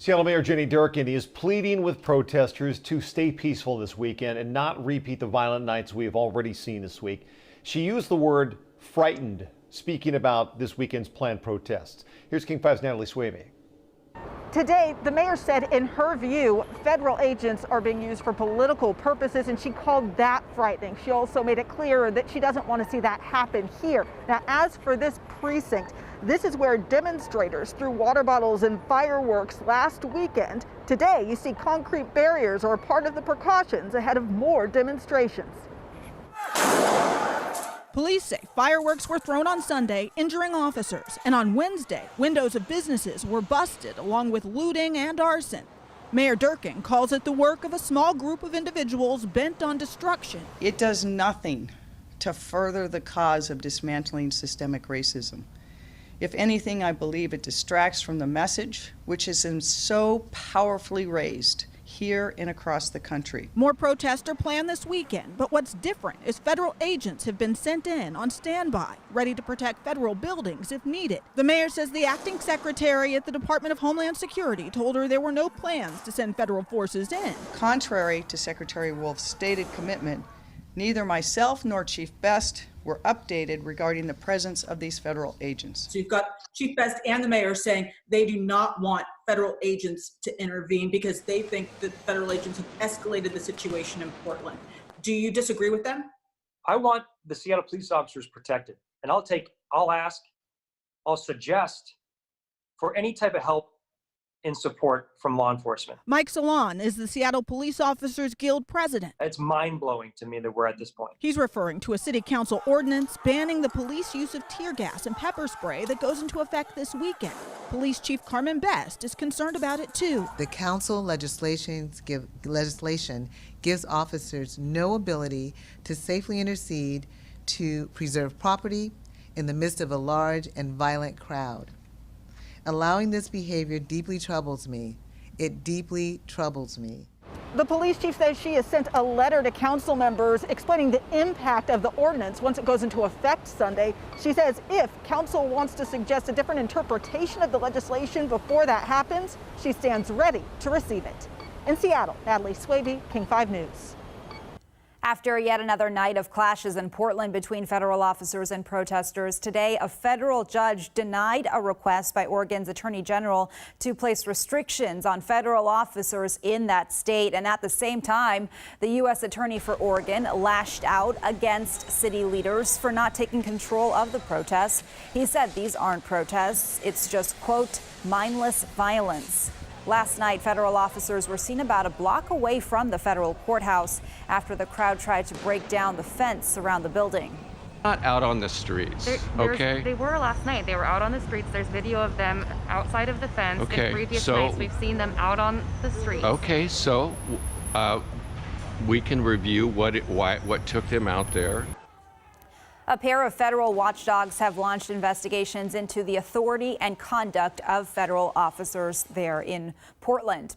Seattle Mayor Jenny Durkan is pleading with protesters to stay peaceful this weekend and not repeat the violent nights we have already seen this week. She used the word frightened, speaking about this weekend's planned protests. Here's King 5's Natalie Swaby. Today, the mayor said, in her view, federal agents are being used for political purposes, and she called that frightening. She also made it clear that she doesn't want to see that happen here. Now, as for this precinct, this is where demonstrators threw water bottles and fireworks last weekend. Today, you see concrete barriers are part of the precautions ahead of more demonstrations. Police say fireworks were thrown on Sunday, injuring officers, and on Wednesday, windows of businesses were busted, along with looting and arson. Mayor Durkan calls it the work of a small group of individuals bent on destruction. It does nothing to further the cause of dismantling systemic racism. If anything, I believe it distracts from the message, which has been so powerfully raised here and across the country. More protests are planned this weekend, but what's different is federal agents have been sent in on standby, ready to protect federal buildings if needed. The mayor says the acting secretary at the Department of Homeland Security told her there were no plans to send federal forces in. Contrary to Secretary Wolf's stated commitment, neither myself nor Chief Best were updated regarding the presence of these federal agents. So you've got Chief Best and the mayor saying they do not want federal agents to intervene because they think that federal agents have escalated the situation in Portland. Do you disagree with them? I want the Seattle police officers protected, and I'll suggest for any type of help in support from law enforcement. Mike Salon is the Seattle Police Officers Guild president. It's mind-blowing to me that we're at this point. He's referring to a city council ordinance banning the police use of tear gas and pepper spray that goes into effect this weekend. Police Chief Carmen Best is concerned about it too. The council legislation gives officers no ability to safely intercede to preserve property in the midst of a large and violent crowd. Allowing this behavior deeply troubles me. It deeply troubles me. The police chief says she has sent a letter to council members explaining the impact of the ordinance once it goes into effect Sunday. She says if council wants to suggest a different interpretation of the legislation before that happens, she stands ready to receive it. In Seattle, Natalie Swaby, King 5 News. After yet another night of clashes in Portland between federal officers and protesters, today a federal judge denied a request by Oregon's Attorney General to place restrictions on federal officers in that state. And at the same time, the U.S. Attorney for Oregon lashed out against city leaders for not taking control of the protests. He said these aren't protests. It's just, quote, mindless violence. Last night, federal officers were seen about a block away from the federal courthouse after the crowd tried to break down the fence around the building. Not out on the streets, okay? They were last night. They were out on the streets. There's video of them outside of the fence. Okay, In previous nights, we've seen them out on the streets. Okay, so we can review what took them out there. A pair of federal watchdogs have launched investigations into the authority and conduct of federal officers there in Portland.